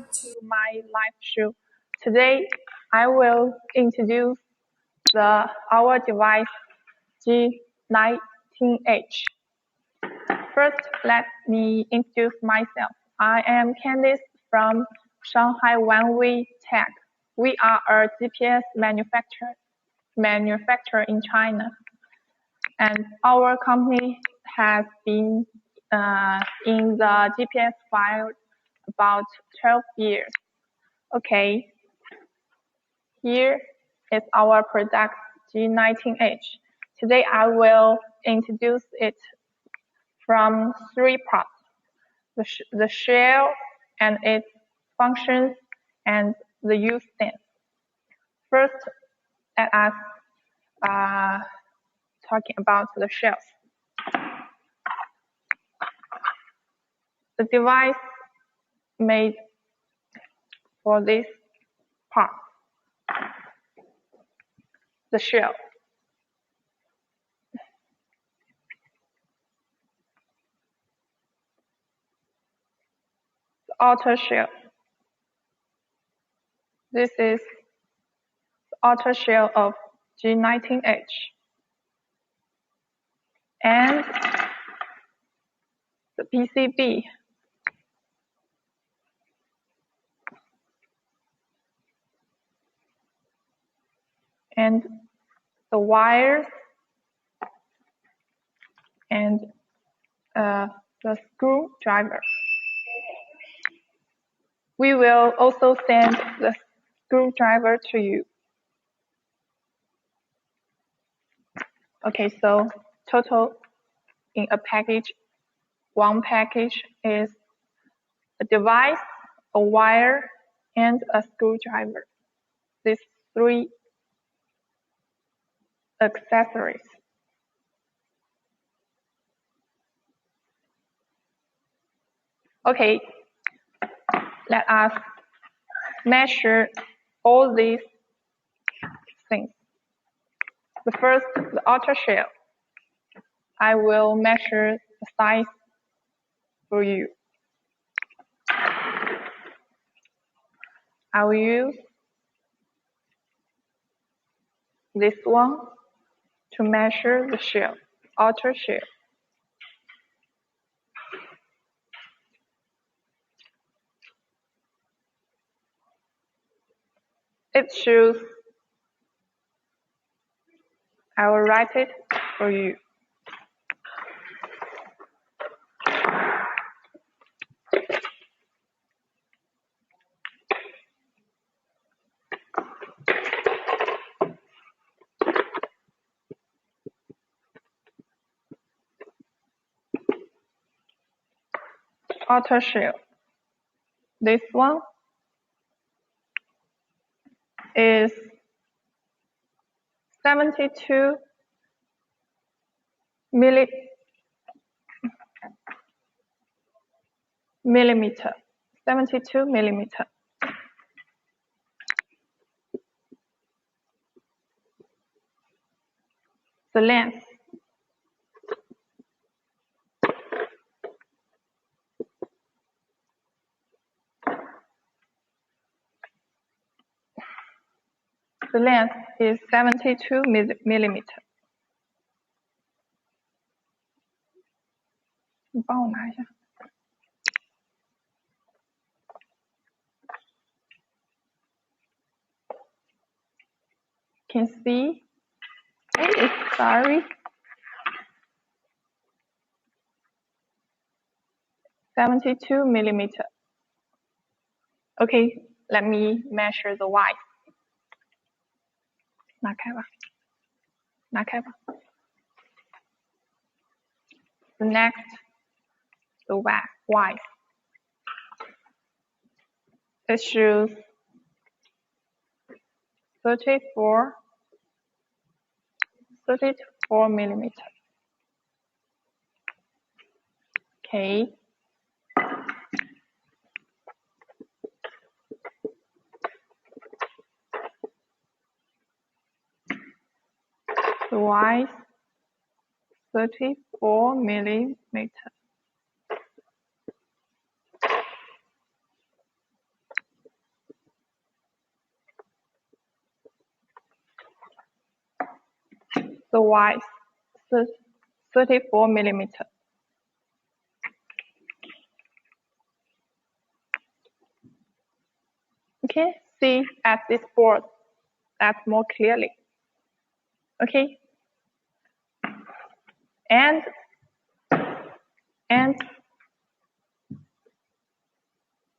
to my live show. Today, I will introduce our device G19H. First, let me introduce myself. I am Candice from Shanghai WanWay Tech. We are a GPS manufacturer in China, and our company has been in the GPS field about 12 years. Okay, here is our product G19H. Today I will introduce it from three parts: the shell and its functions and the use sense. First, let us talking about the shells. The device made for this part, the shell. The outer shell. This is the outer shell of G19H. And the PCB. And the wires and the screwdriver. We will also send the screwdriver to you. Okay, so total in a package, one package is a device, a wire, and a screwdriver. These three accessories. Okay, let us measure all these things. The first, the outer shell. I will measure the size for you. I will use this one to measure the shell, outer shell. It shows, I will write it for you. Outer shell. This one is 72 millimeter. 72 millimeter. The length. The length is 72 millimeter. 你帮我拿一下。Can see? Hey, sorry. 72 millimeter. Okay, let me measure the width. 拿开吧，拿开吧。The next, the width. It shows 34 millimeter. Okay. The width 34 millimeter. the width 34 millimeter. Okay, see at this board that's more clearly. Okay, and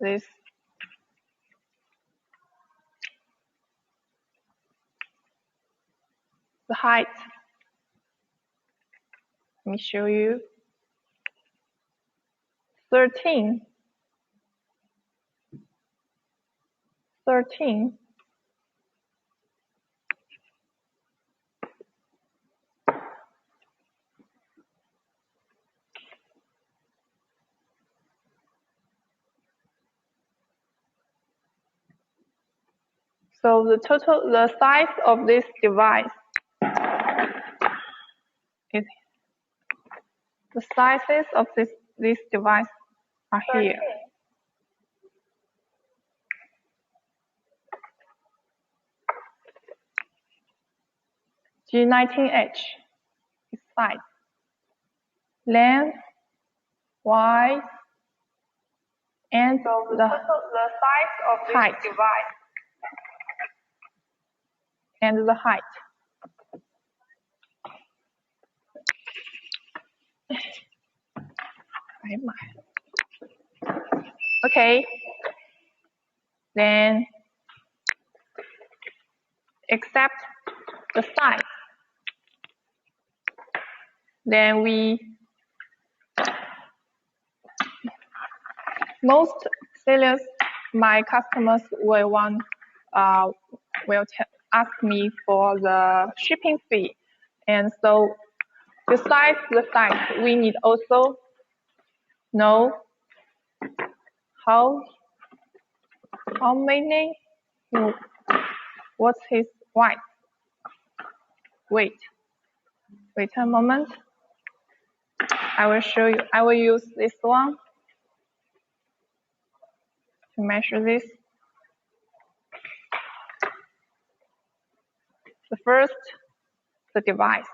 this the height. Let me show you. 13. So the size of this device is the sizes of this device are here. G19H is size. Length, width, and the size of this device and the height. Okay, then accept the size. Then most sellers, my customers will ask me for the shipping fee, and so besides the size, we need also know how many, what's his weight. Wait a moment. I will show you. I will use this one to measure this. The first, the device.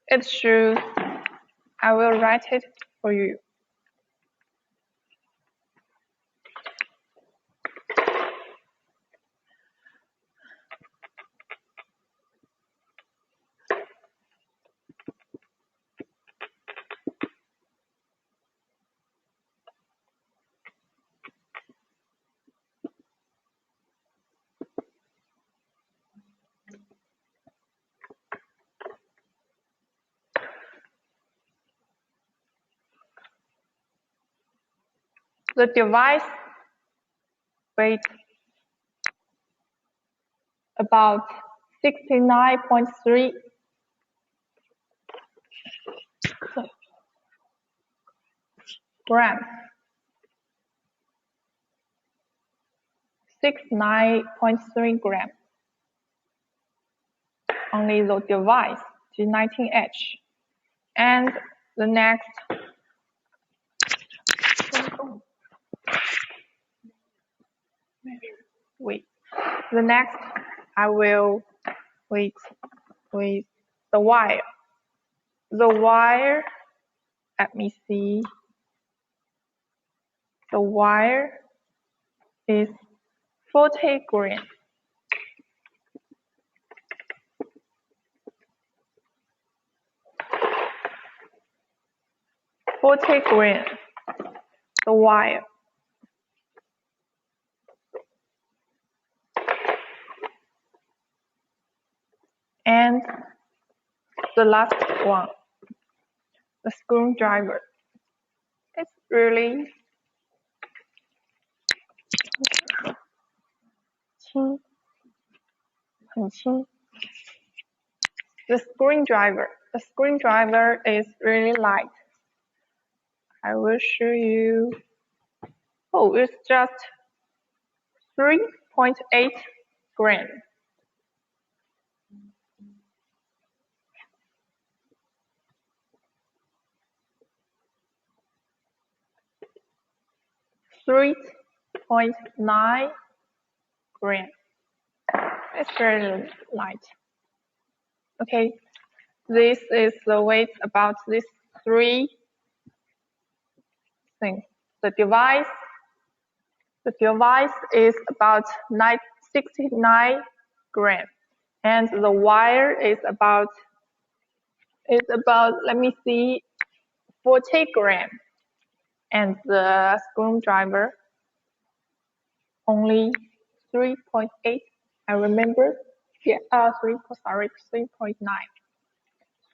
It shows, I will write it for you. The device weighs about 69.3 grams. 69.3 grams. Only the device, G19H. And the next, the next I will wait with the wire. The wire, let me see. The wire is 40 grams. 40 grams, the wire. And the last one, the screwdriver. It's really轻, 很轻. The screwdriver is really light. I will show you. Oh, it's just 3.8 grams. .9 grams. It's very light. Okay, this is the weight about these three things. The device is about 69 grams, and the wire is about let me see, 40 grams, and the screwdriver only 3.8. I remember. Yeah, 3.9.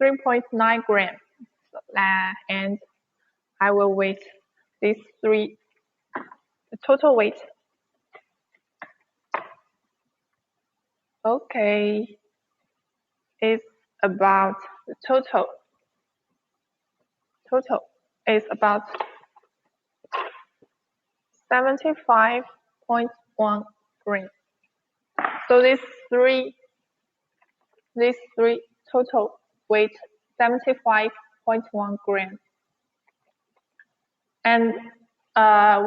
3.9 grams. So, and I will weight these three. The total weight. Okay, is about the total is about 75.1 grams. So these three total weight 75.1 grams. And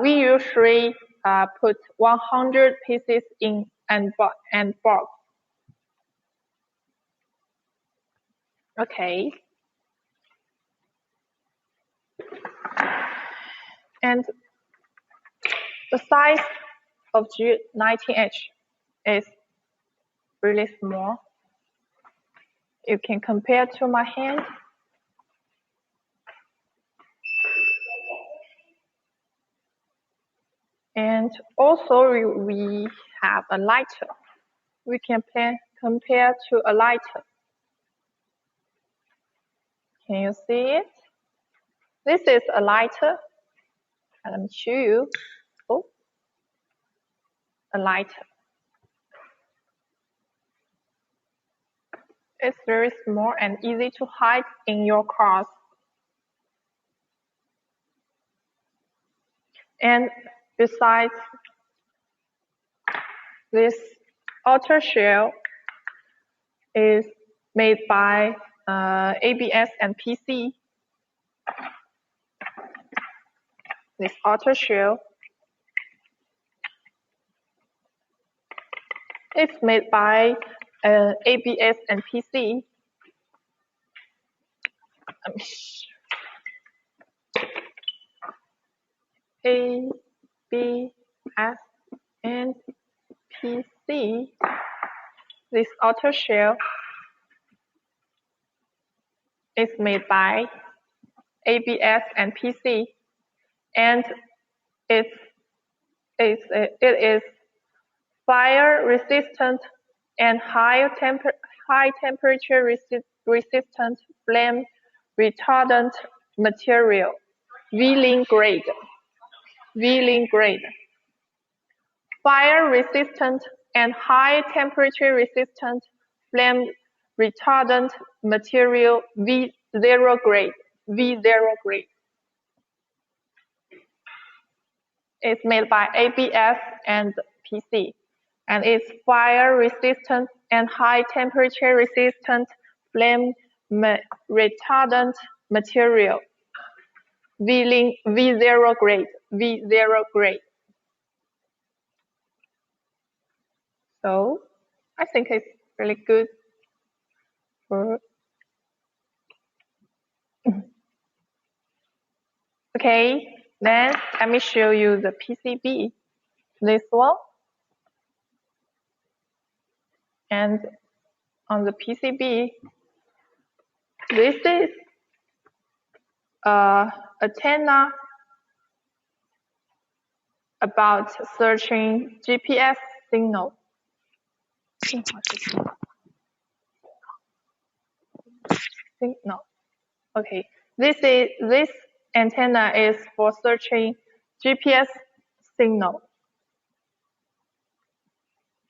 we usually put 100 pieces in and box. Okay. And the size of G19H is really small. You can compare to my hand. And also we have a lighter. We can compare to a lighter. Can you see it? This is a lighter. Let me show you. Oh, a lighter. It's very small and easy to hide in your cars. And besides, this outer shell is made by ABS and PC. This outer shell is made by ABS and PC. ABS and PC. This outer shell is made by ABS and PC, and it is fire resistant and high temperature resistant flame retardant material, V-Lin grade. Fire resistant and high temperature resistant flame retardant material, V0 grade. It's made by ABS and PC, and it's fire resistant and high temperature resistant flame retardant material, V0 grade. So I think it's really good for. Okay, then let me show you the PCB. This one. And on the PCB, this is antenna about searching GPS signal. Okay, this antenna is for searching GPS signal.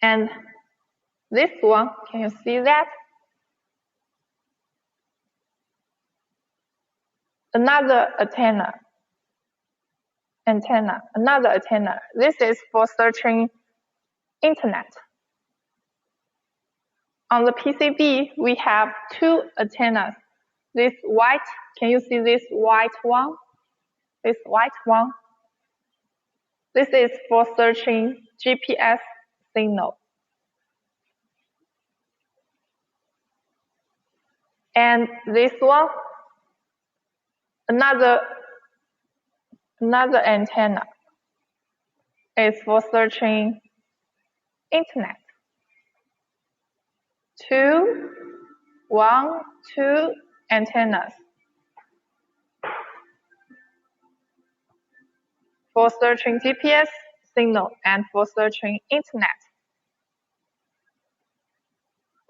And this one, can you see that? Another antenna. This is for searching internet. On the PCB, we have two antennas. This white, can you see this white one? This white one. This is for searching GPS signal. And this one, another antenna is for searching internet. Two antennas for searching GPS signal and for searching internet.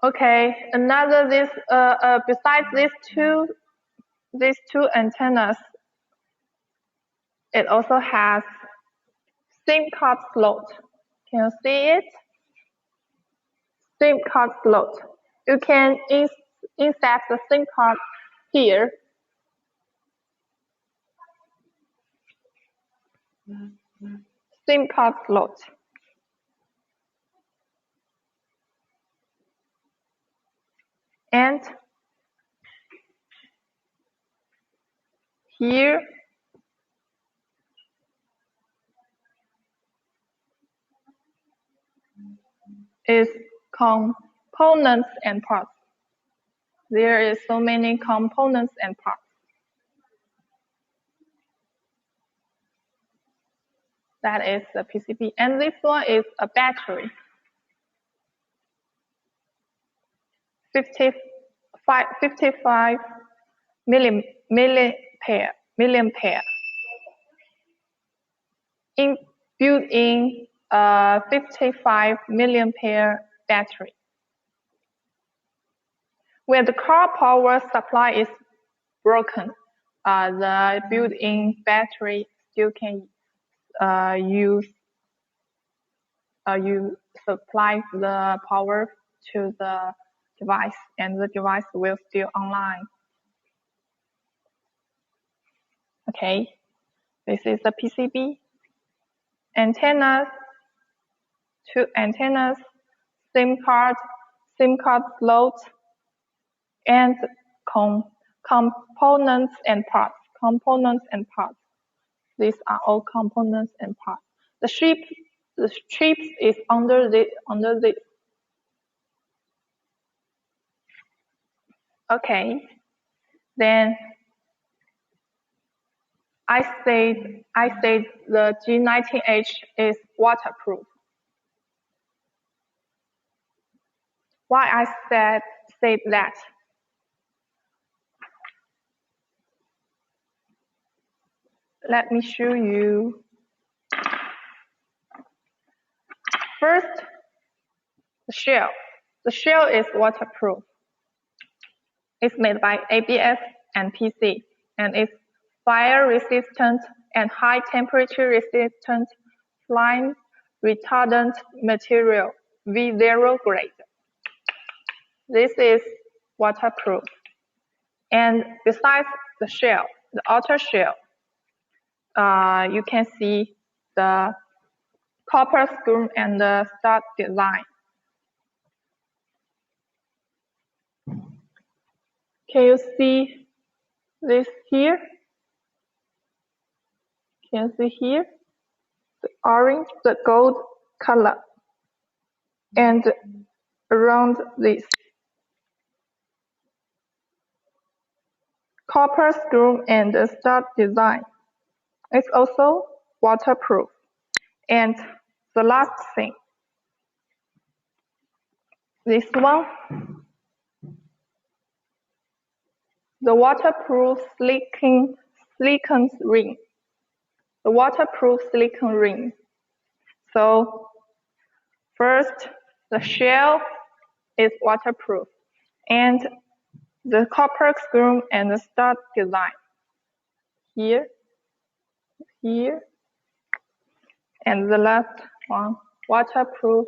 Okay, besides these two antennas, it also has SIM card slot. Can you see it? SIM card slot. You can insert the SIM card here. SIM card slot. And here is components and parts. There is so many components and parts. That is the PCB. And this one is a battery. 55 milliampere. Built-in 55 milliampere battery. When the car power supply is broken, the built-in battery still can you supply the power to the device, and the device will still online. Okay, this is the PCB. Antennas, two antennas, SIM card slot, and components and parts. These are all components and parts. The chips is under this. Okay, then I said the G19H is waterproof. Why I said that? Let me show you. First, the shell. The shell is waterproof. It's made by ABS and PC, and it's fire resistant and high temperature resistant flame retardant material, V0 grade. This is waterproof. And besides the shell, the outer shell, you can see the copper screw and the stud design. Can you see this here? Can you see here? The orange, the gold color. And around this copper screw and the stud design. It's also waterproof. And the last thing, this one, the waterproof silicone ring. The waterproof silicone ring. So first, the shell is waterproof, and the copper screw and the stud design. Here, and the last one, waterproof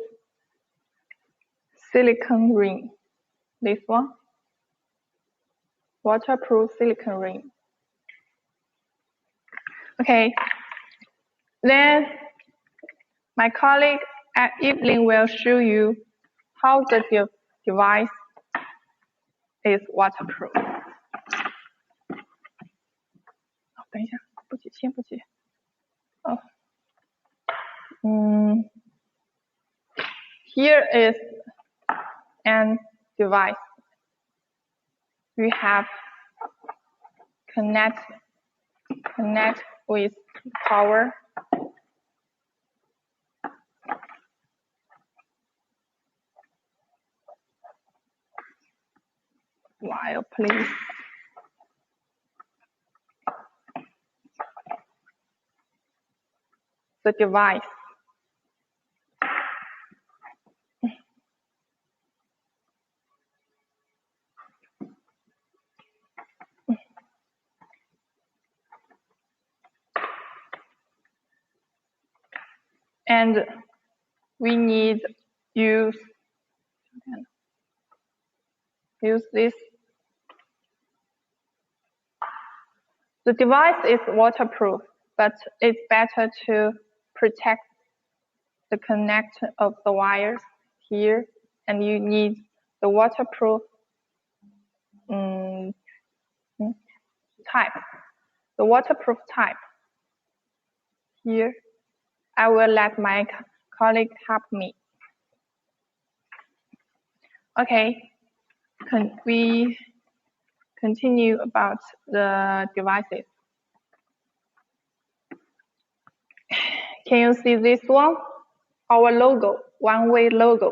silicone ring. This one, waterproof silicone ring. Okay, then my colleague at Evelyn will show you how the device is waterproof. 等一下，不急，先不急。Here is an device. we have connect with power. While please. The device. And we need use this. The device is waterproof, but it's better to protect the connect of the wires here, and you need the waterproof type. The waterproof type here. I will let my colleague help me. Okay, we continue about the devices. Can you see this one? Our logo, WanWay logo.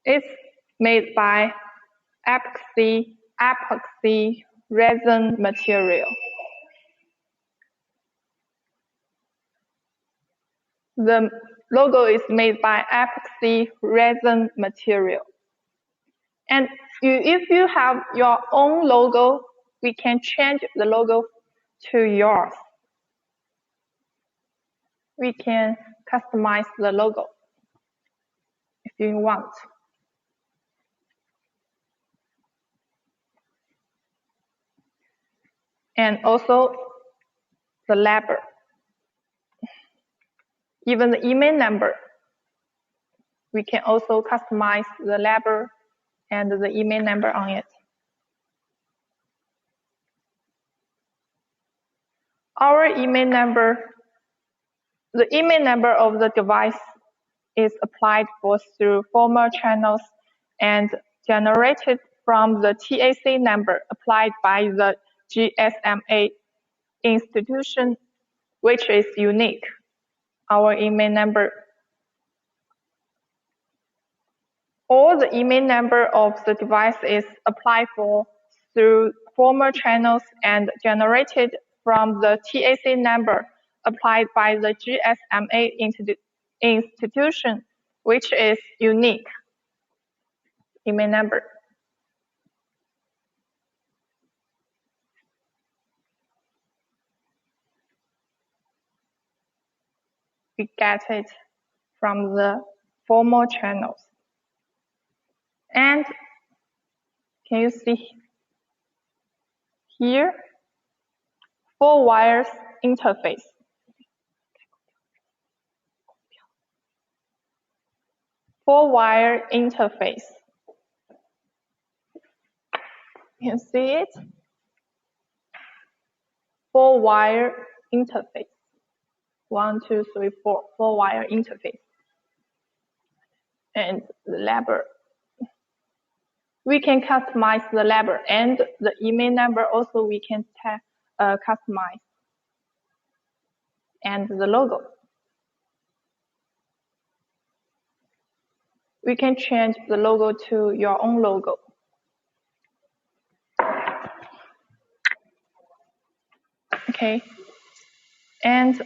It's made by epoxy resin material. The logo is made by epoxy resin material. And if you have your own logo, we can change the logo to yours. We can customize the logo if you want. And also the label. Even the email number. We can also customize the label and the email number on it. Our email number, the email number of the device is applied for through formal channels and generated from the TAC number applied by the GSMA institution, which is unique. Our email number. All the email number of the device is applied for through formal channels and generated from the TAC number applied by the GSMA institution, which is unique. Email number. We get it from the formal channels. And can you see here? 4 wires interface. Four-wire interface. You see it? 4-wire interface. 1, 2, 3, 4. 4-wire interface. And the label. We can customize the label and the email number also we can customize. And the logo. We can change the logo to your own logo. Okay. And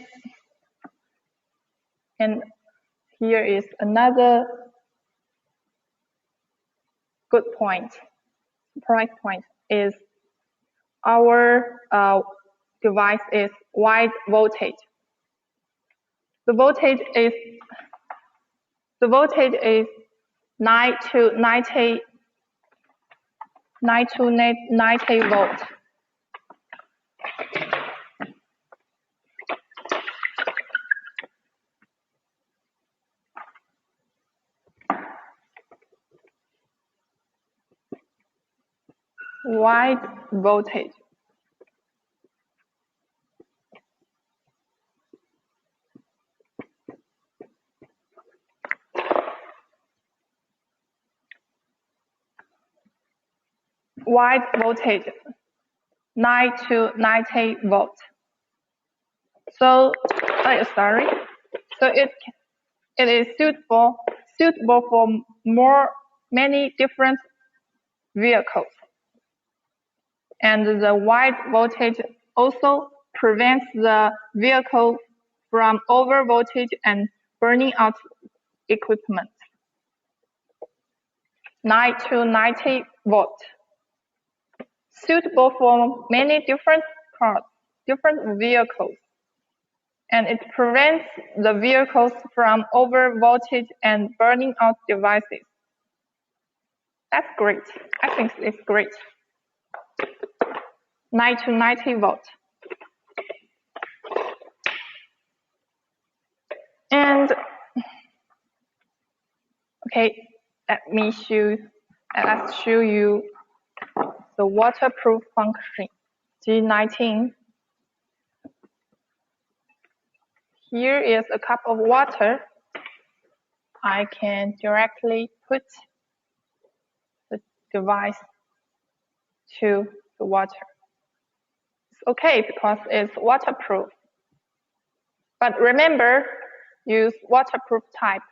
here is another good point. Price point is our device is wide voltage. The voltage is 9 to 90 volt. Wide voltage. wide voltage, 9 to 90 volt. So, So it is suitable for many different vehicles. And the wide voltage also prevents the vehicle from overvoltage and burning out equipment. 9 to 90 volt. Suitable for many different cars, different vehicles. And it prevents the vehicles from overvoltage and burning out devices. That's great. I think it's great. 9 to 90 volt. And okay, let's show you the waterproof function. G19. Here is a cup of water. I can directly put the device to the water. It's okay because it's waterproof. But remember, use waterproof type.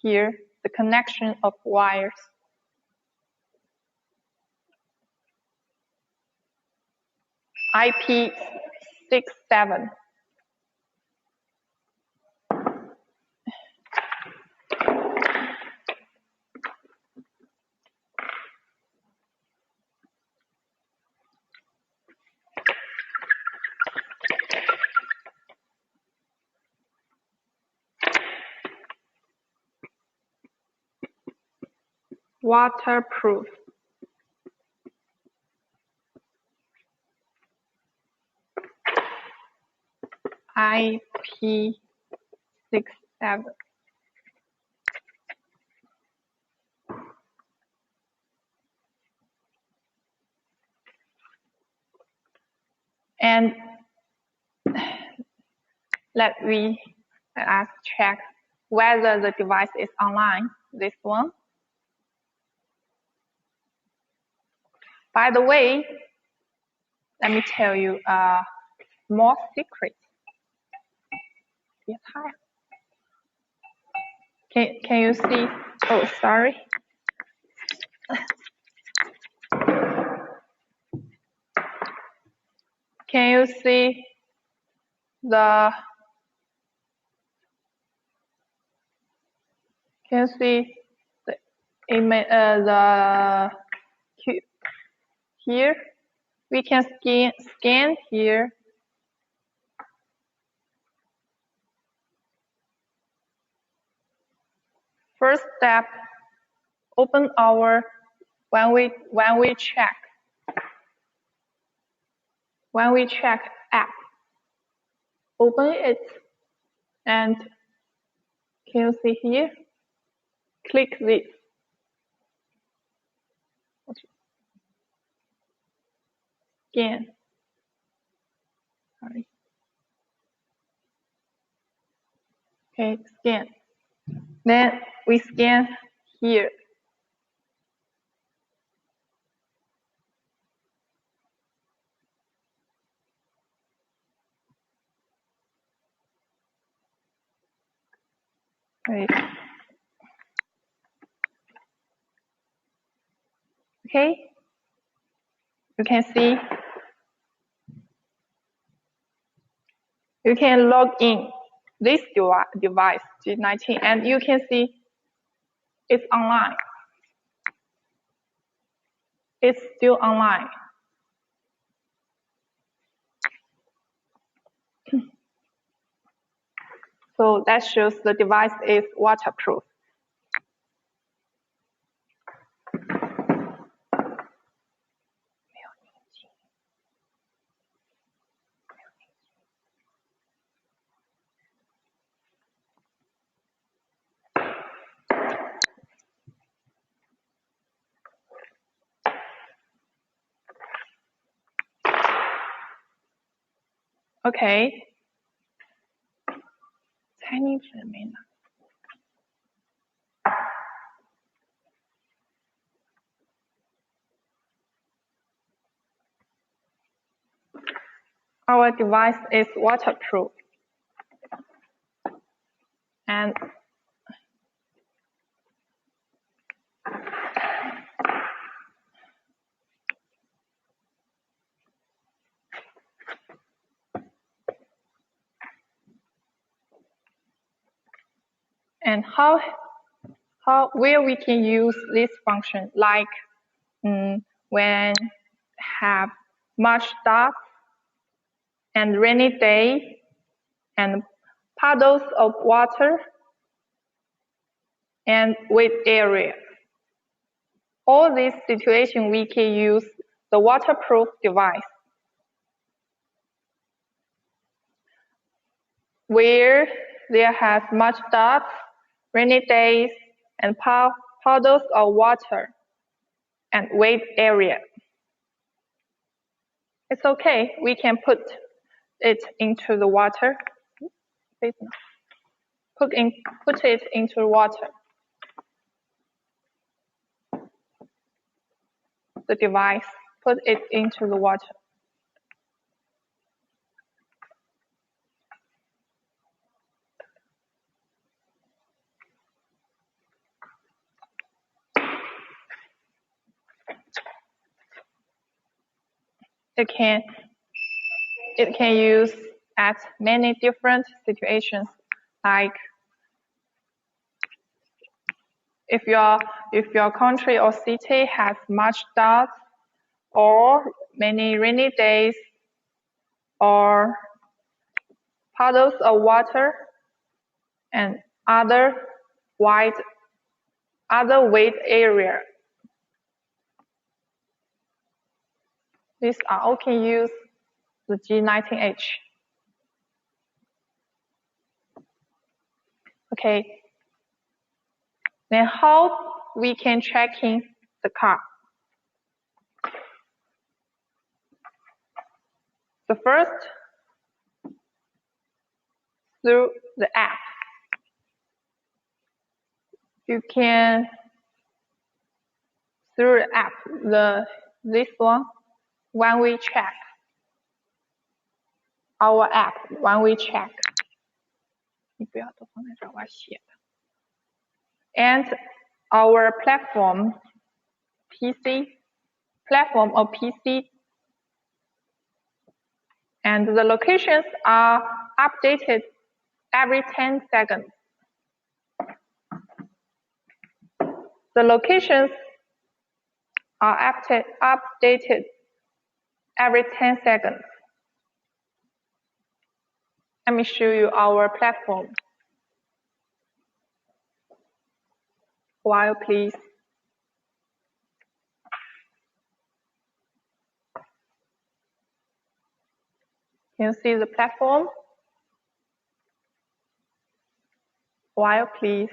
Here, the connection of wires. IP67. Waterproof. IP67. And let us check whether the device is online. This one. By the way, let me tell you a small secret. Can you see? Oh, sorry. Can you see the? Can you see the image? Here we can scan here. First step, open our WanWay check. WanWay check app. Open it, and can you see here? Click this. Scan. Sorry. Okay, scan. Then we scan here. Wait. Okay. You can see. You can log in this device, G19, and you can see it's online. It's still online. So that shows the device is waterproof. Okay. our device is waterproof. And where we can use this function, like when have much dust and rainy day and puddles of water and wet area. All these situations we can use the waterproof device. Where there has much dust, rainy days, and puddles of water and wet area. It's okay, we can put it into the water. Put it into water. The device, put it into the water. It can use at many different situations, like if your country or city has much dust or many rainy days or puddles of water and other wet area. These are all can use the G19H. Okay. Then how we can tracking the car? The first, through the app. You can through the app, this one, WanWay check. Our app, WanWay check. 你不要都放在这儿，我要写的。And our platform of PC, and the locations are updated every 10 seconds. The locations are updated every 10 seconds. Let me show you our platform. While please. Can you see the platform? While please.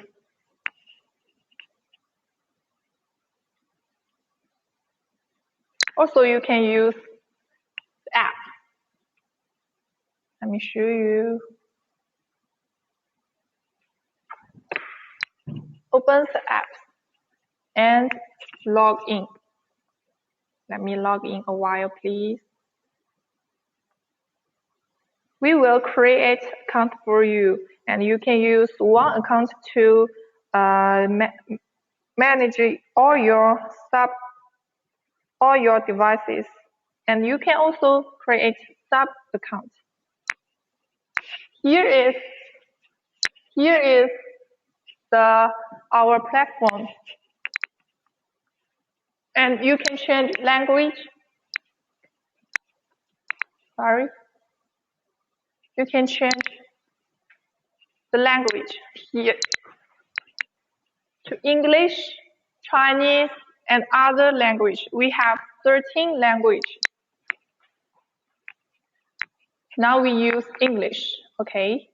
Also, you can use the app. Let me show you. Open the app and log in. Let me log in a while, please. We will create an account for you, and you can use one account to manage all your devices, and you can also create sub accounts. Here is our platform, and you can change language. Sorry. You can change the language here to English, Chinese, and other language. We have 13 languages. Now we use English, okay?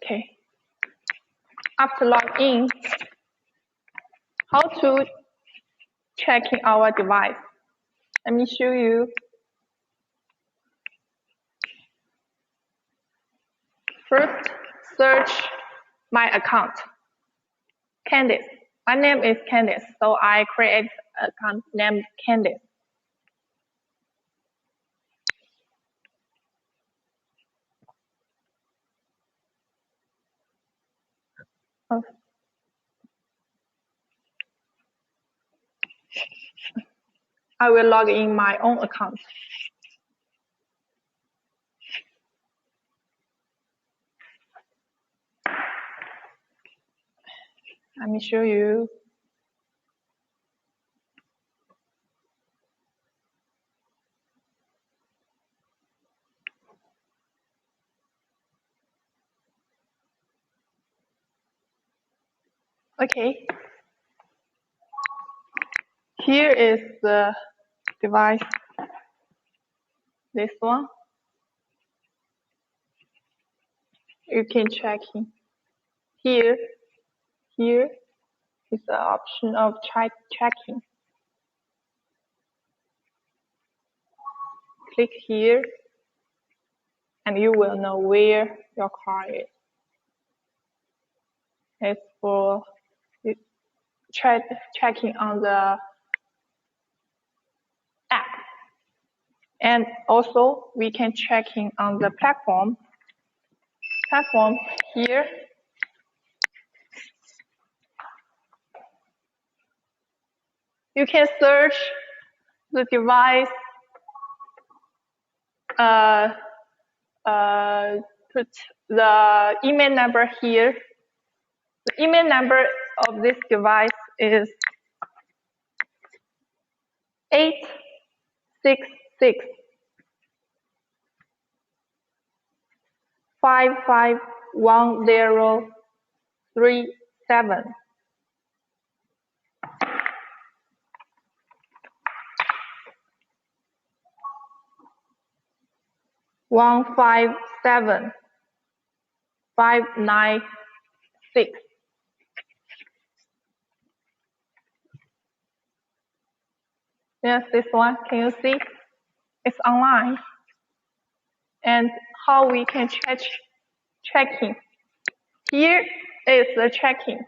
Okay. After login, how to checking our device? Let me show you. First, search my account. Candice. My name is Candice, so I create an account named Candice. Oh. I will log in my own account. Let me show you. Okay. Here is the device. This one. You can check in. Here is the option of checking. Click here, and you will know where your car is. It's for checking on the app. And also, we can check in on the platform. Platform here. You can search the device, put the email number here. The email number of this device is 866 551037. 157596. Yes, this one. Can you see? It's online. And how we can checking. Here is the checking,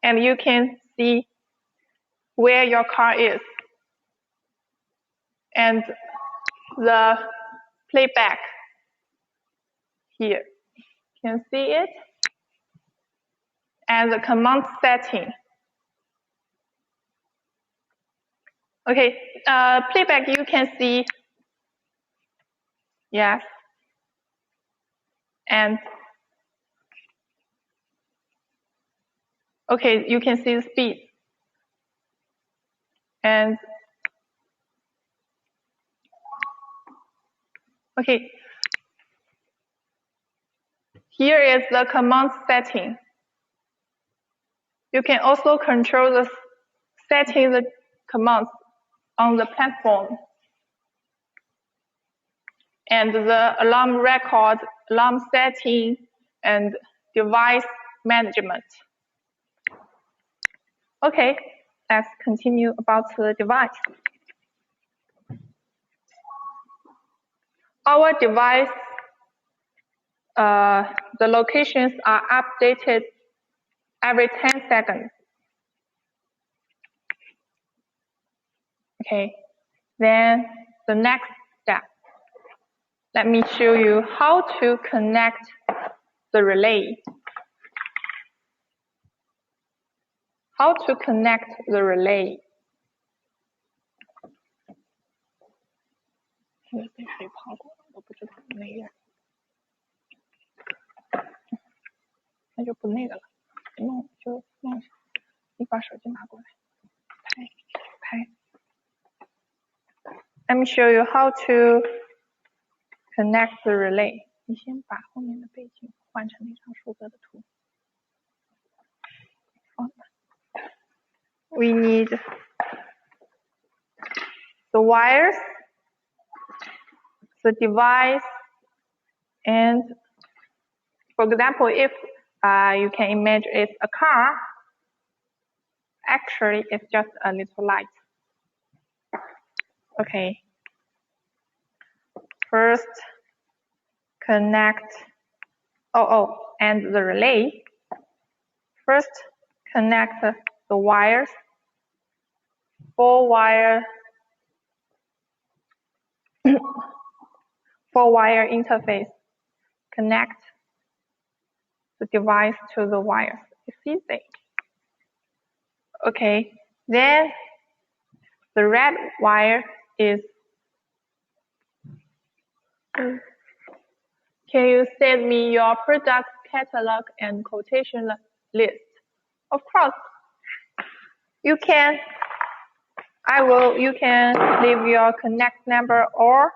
and you can see where your car is, and the playback here. Can you see it? And the command setting. Okay, playback you can see, yes, and okay, you can see the speed. And okay, here is the command setting. You can also control the setting the commands on the platform. And the alarm record, alarm setting, and device management. Okay, let's continue about the device. Our device, the locations are updated every 10 seconds. Okay, then the next step. Let me show you how to connect the relay. How to connect the relay. 被水泡过了，我不知道那个，那就不那个了，弄就弄，你把手机拿过来，拍。Let me show you how to connect the relay. 你先把后面的背景换成那张树哥的图。We need the wires, the device, and for example, if you can imagine it's a car, actually it's just a little light. Okay. First, connect and the relay. First, connect the wires. 4-wire interface. Connect the device to the wires. It's easy. Okay, then the red wire is. Can you send me your product catalog and quotation list? Of course, you can. You can leave your connect number or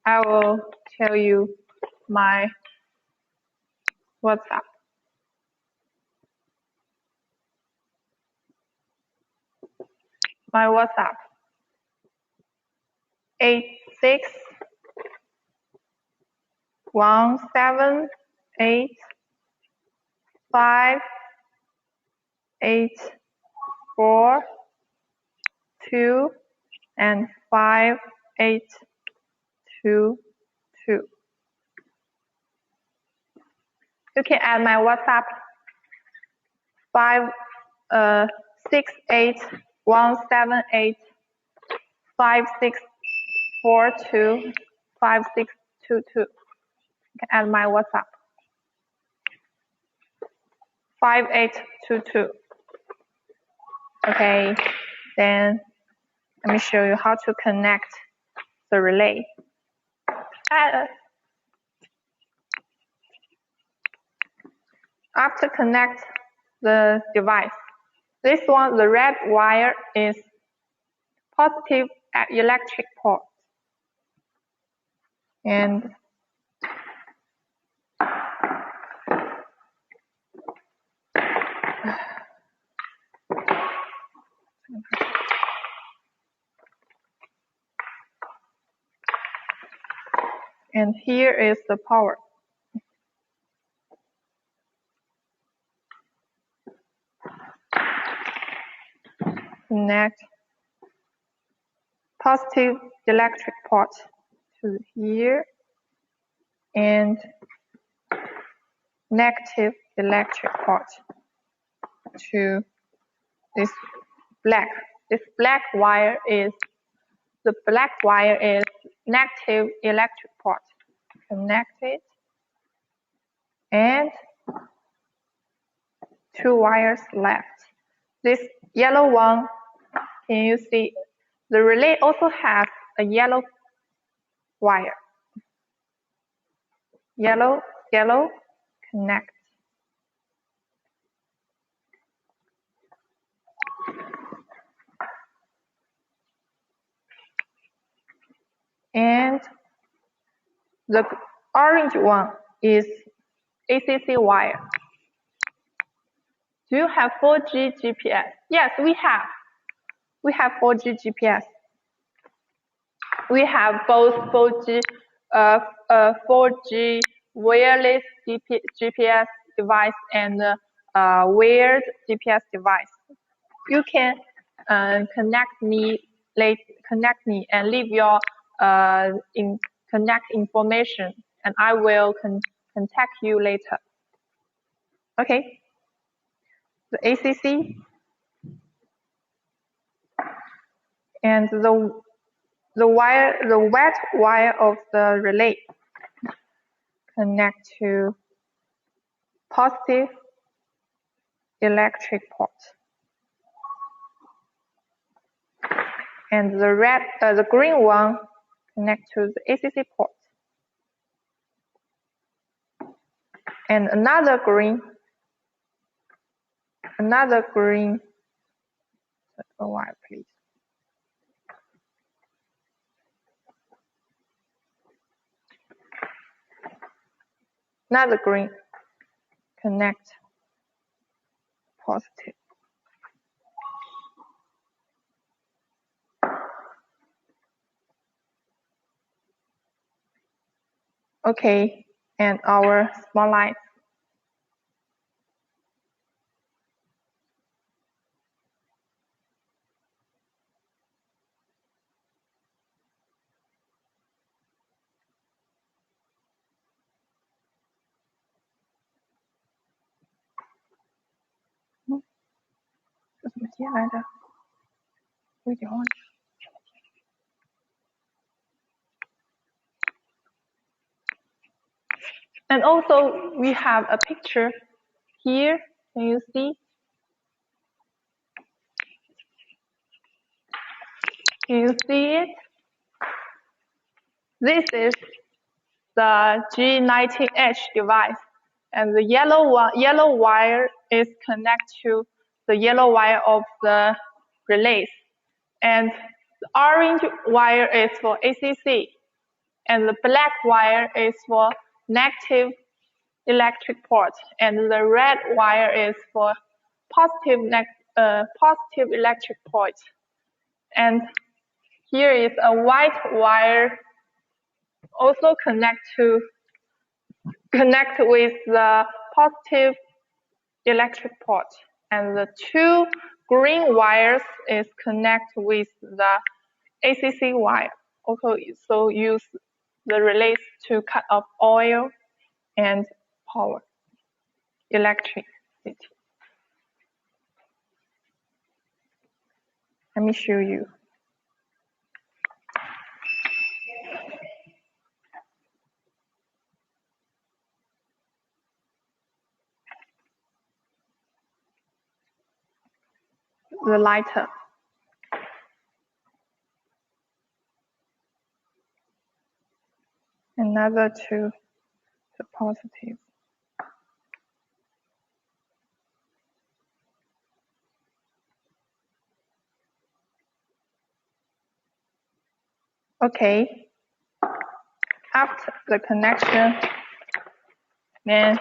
I will tell you my WhatsApp. My WhatsApp 86-178-584-2 and 5822. You can add my WhatsApp 68178-5642-5622. You can add my WhatsApp 5822. Okay, then let me show you how to connect the relay. After connect the device, this one, the red wire is positive electric port. And here is the power. Connect positive electric port to here and negative electric port to this black. This black wire is negative electric port. Connect it and 2 wires left. This yellow one, can you see? The relay also has a yellow wire. Yellow, connect. And the orange one is ACC wire. Do you have 4G GPS? Yes, we have. We have 4G GPS. We have both 4G wireless GPS device and wired GPS device. You can connect me and leave your connect information, and I will contact you later. Okay. The ACC and the wet wire of the relay connect to positive electric port, and the green one connect to the ACC port, and another green wire, please. Another green connect positive. Okay, and our small light. 节来着？我已经忘记了。And also we have a picture here. Can you see? Can you see it? This is the G19H device, and the yellow wire is connected to the yellow wire of the relays, and the orange wire is for ACC, and the black wire is for negative electric port, and the red wire is for positive electric port. And here is a white wire also connect with the positive electric port, and the two green wires is connect with the ACC wire. Also use the relays to cut off oil and power, electricity. Let me show you. The lighter. Another two, the positive. Okay. After the connection, then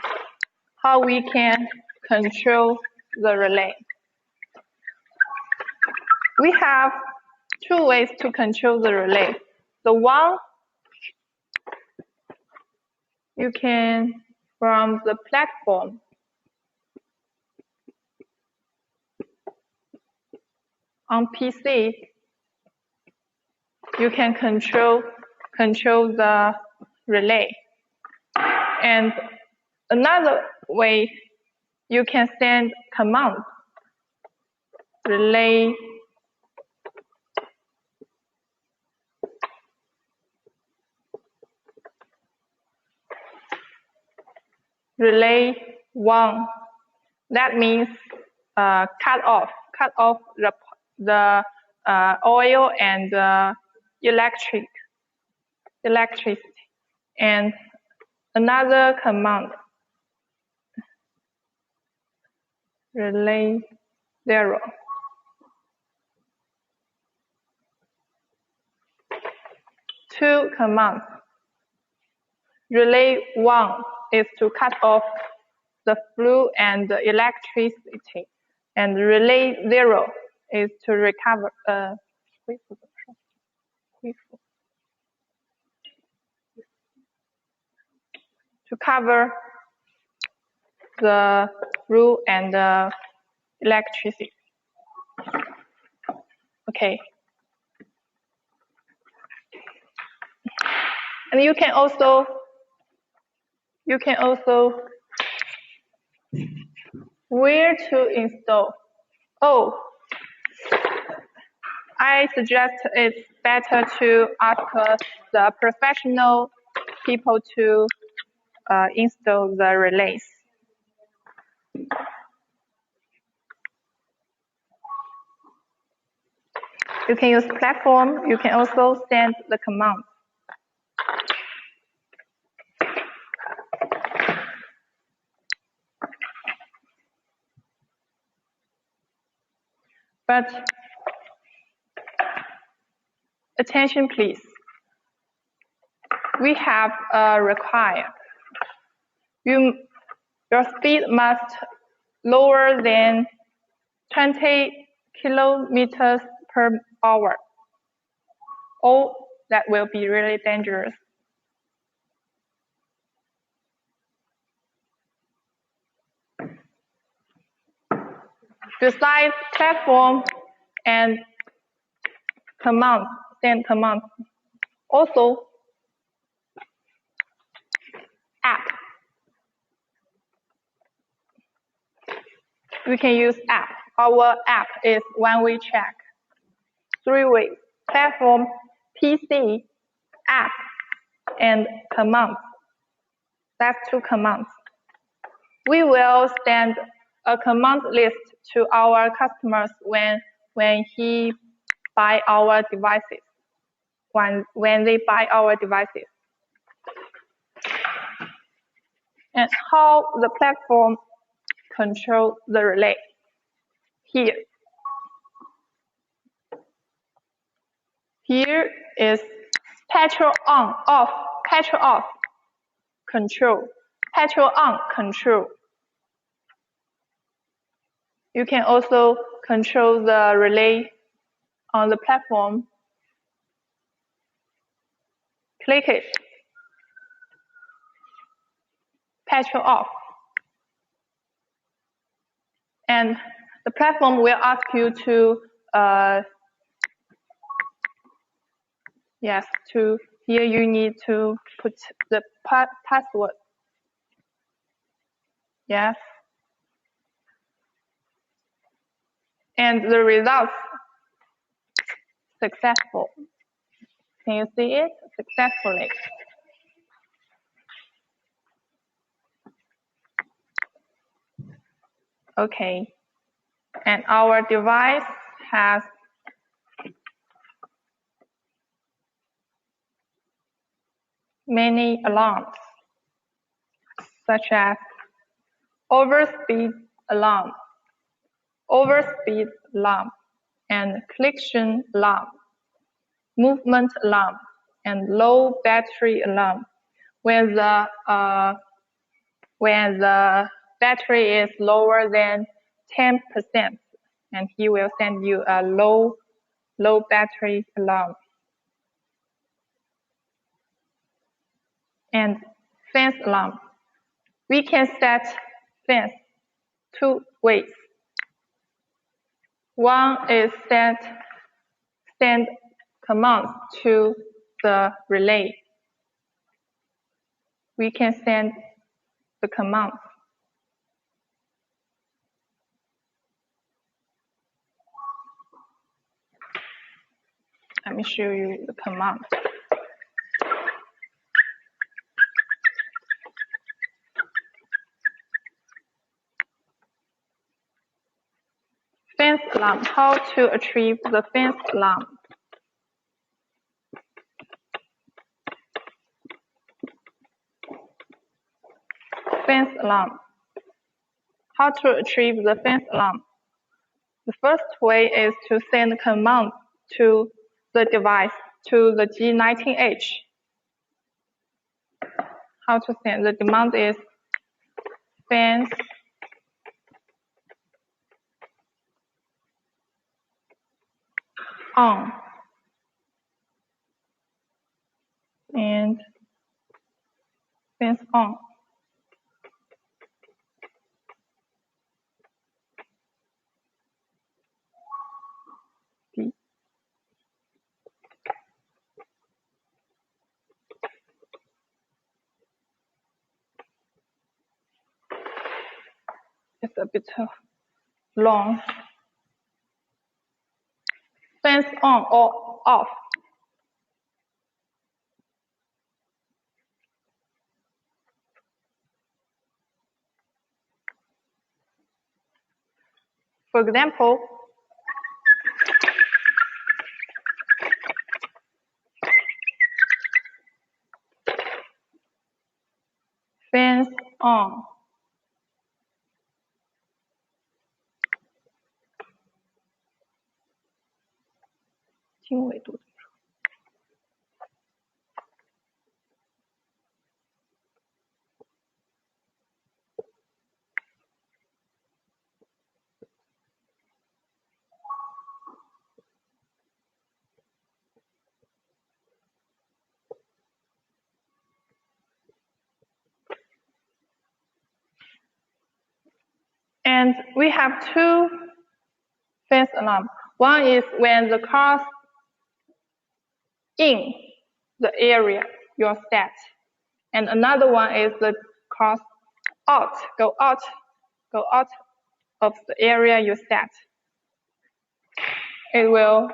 how we can control the relay. We have two ways to control the relay. The one, you can, from the platform, on PC, you can control the relay. And another way, you can send command, relay relay 1. That means cut off the oil and electricity. And another command, relay 0. Two commands. Relay 1 is to cut off the flow and the electricity, and relay 0 is to recover to cover the flow and the electricity. Okay. And you can also where to install. Oh, I suggest it's better to ask the professional people to install the relays. You can use platform. You can also send the command. But attention, please. We have a require. Your speed must lower than 20 kilometers per hour. Or that will be really dangerous. Besides platform and command, send command, also app. We can use app. our app is WanWay check. 3 ways: platform, PC, app, and commands. That's 2 commands. We will send a command list to our customers when he buy our devices. When they buy our devices. And how the platform control the relay. Here is petrol on, off, petrol off, control, petrol on, control. You can also control the relay on the platform. Click it, petrol off. And the platform will ask you to, here you need to put the password. Yes. And the results successful. Can you see it? Successfully. Okay. And our device has many alarms, such as overspeed alarm, and collision alarm, movement alarm, and low battery alarm. When the battery is lower than 10%, and he will send you a low battery alarm. And fence alarm. We can set fence 2 ways. One is send commands to the relay. We can send the commands. Let me show you the command. Fence alarm. How to achieve the fence alarm? Fence alarm. How to achieve the fence alarm? The first way is to send a command to the device, to the G19H. How to send? The command is fence on and fence on. It's a bit long. Fence on or off. For example, fence on. And we have 2 fence alarm. One is when the car's in the area you're set. And another one is the car's out, go out of the area you set. It will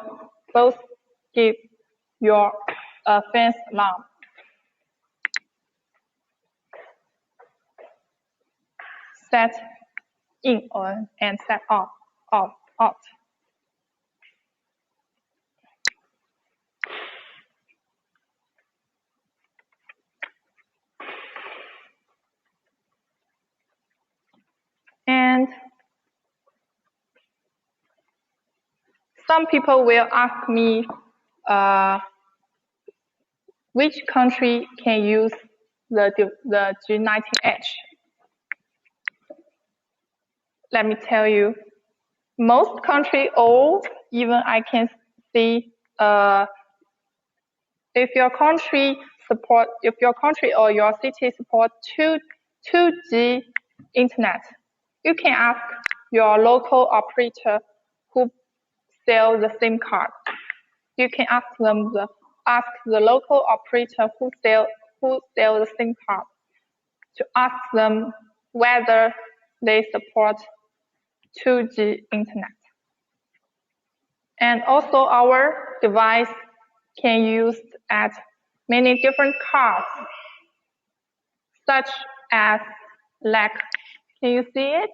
both give your fence alarm. Set in on and set off, out. And some people will ask me which country can use the G19H. Let me tell you, most country, or even I can see, if your country or your city support 2G internet, you can ask your local operator who sell the SIM card. You can ask the local operator who sell the SIM card to ask them whether they support 2G internet. And also our device can use at many different cars, such as can you see it?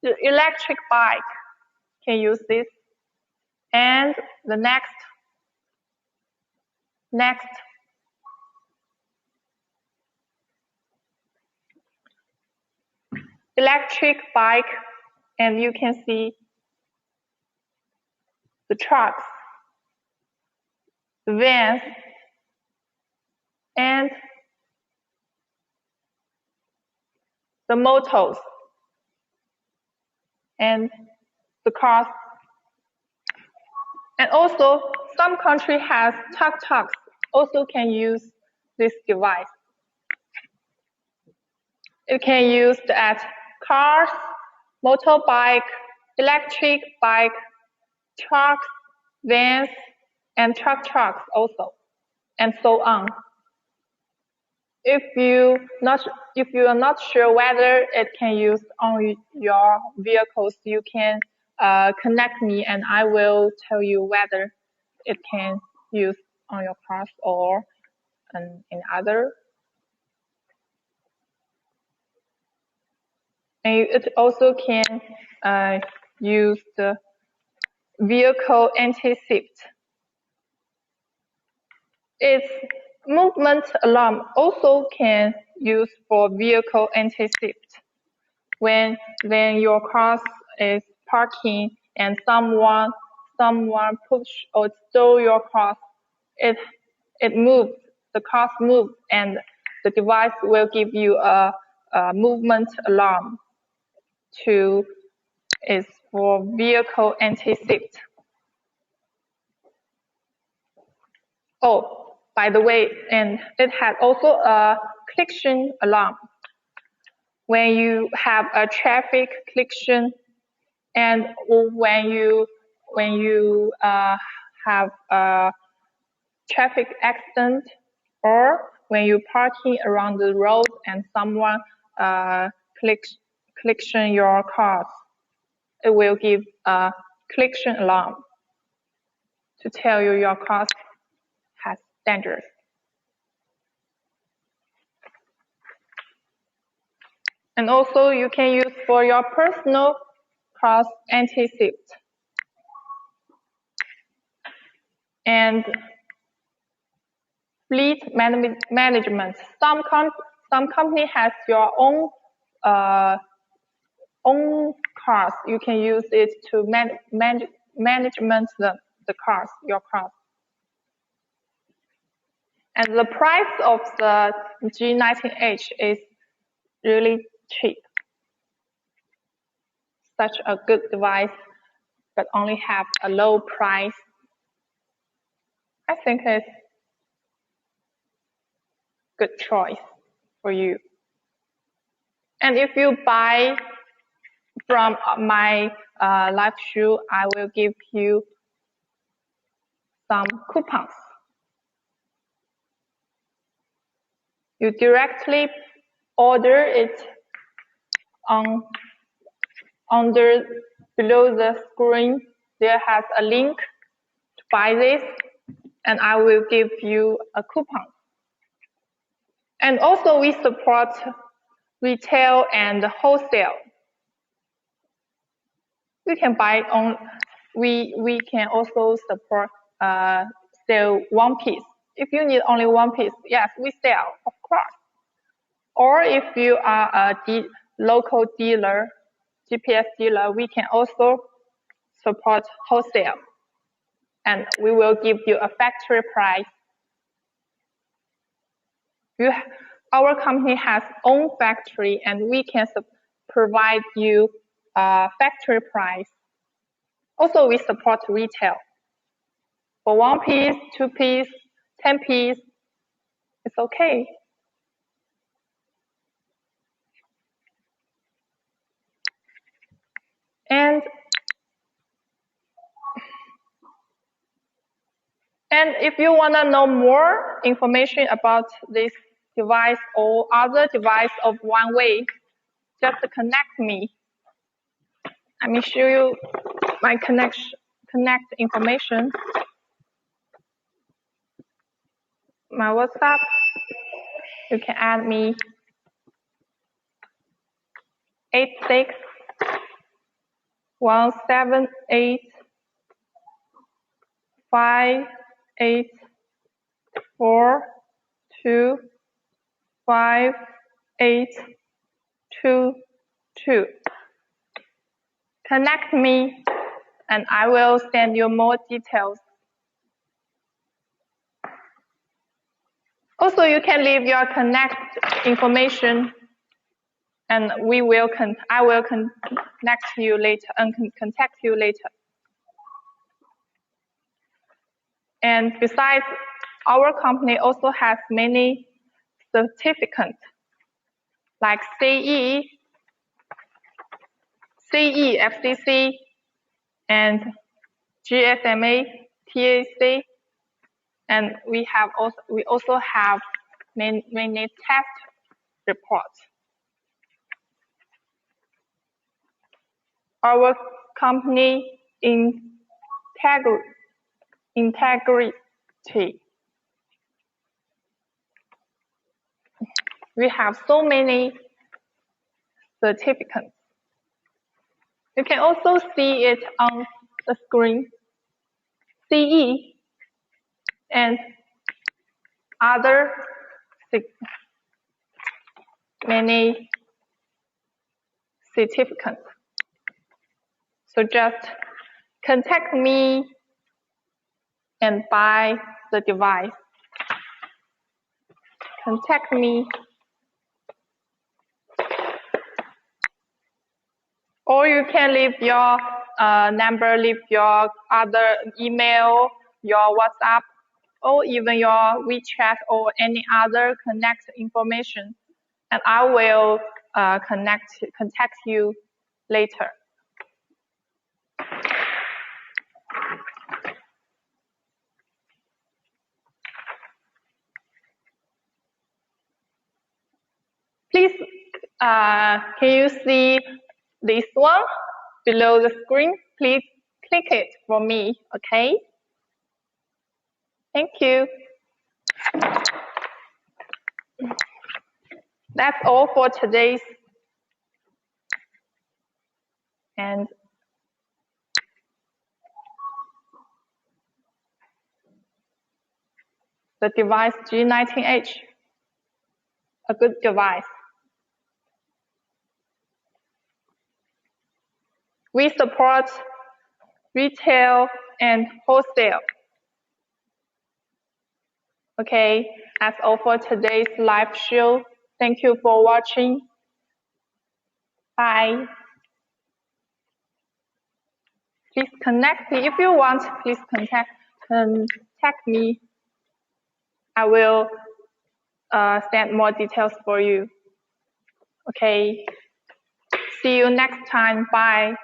The electric bike can use this. And the next electric bike, and you can see the trucks, the vans, and the motors, and the cars. And also, some country has tuk-tuks, also can use this device. It can be used at cars, motorbike, electric bike, trucks, vans, and trucks also, and so on. If you are not sure whether it can use on your vehicles, you can connect me, and I will tell you whether it can use on your cars or in other. And it also can use the vehicle anti-theft. Its movement alarm also can use for vehicle anti-theft. When your car is parking and someone push or stole your car, it moves, the car moves, and the device will give you a movement alarm. Is for vehicle anti-theft. Oh, by the way, and it has also a collision alarm. When you have a traffic collision, and when you have a traffic accident, or when you're parking around the road and someone collision your cars, it will give a collision alarm to tell you your car has danger. And also you can use for your personal car anti-theft. And fleet management. Some company has your own cars. You can use it to management the cars, your cars. And the price of the G19H is really cheap. Such a good device, but only have a low price. I think it's good choice for you. And if you buy from my live show, I will give you some coupons. You directly order it on below the screen, there has a link to buy this, and I will give you a coupon. And also we support retail and wholesale. We can buy on. We can also support sell one piece. If you need only one piece, yes, we sell, of course. Or if you are a local dealer, GPS dealer, we can also support wholesale, and we will give you a factory price. Our company has own factory, and we can provide you a factory price. Also, we support retail. For 1 piece, 2 piece, 10 piece, it's okay. And if you want to know more information about this device or other device of WanWay, just connect me. Let me show you my connect information. My WhatsApp, you can add me 86 178 584 2822. Connect me, and I will send you more details. Also, you can leave your connect information, and I will connect you later and contact you later. And besides, our company also has many certificates like CE, FCC, and GSMA, TAC, and we also have many test reports. Our company integrity. We have so many certificates. You can also see it on the screen. CE and other many certificates. So just contact me and buy the device. Contact me. Or you can leave your number, leave your other email, your WhatsApp, or even your WeChat or any other connect information, and I will contact you later. Please, can you see this one below the screen? Please click it for me, okay? Thank you. That's all for today's. And the device G19H, a good device. We support retail and wholesale. Okay, that's all for today's live show. Thank you for watching. Bye. Please connect me. If you want, please contact me. I will send more details for you. Okay. See you next time. Bye.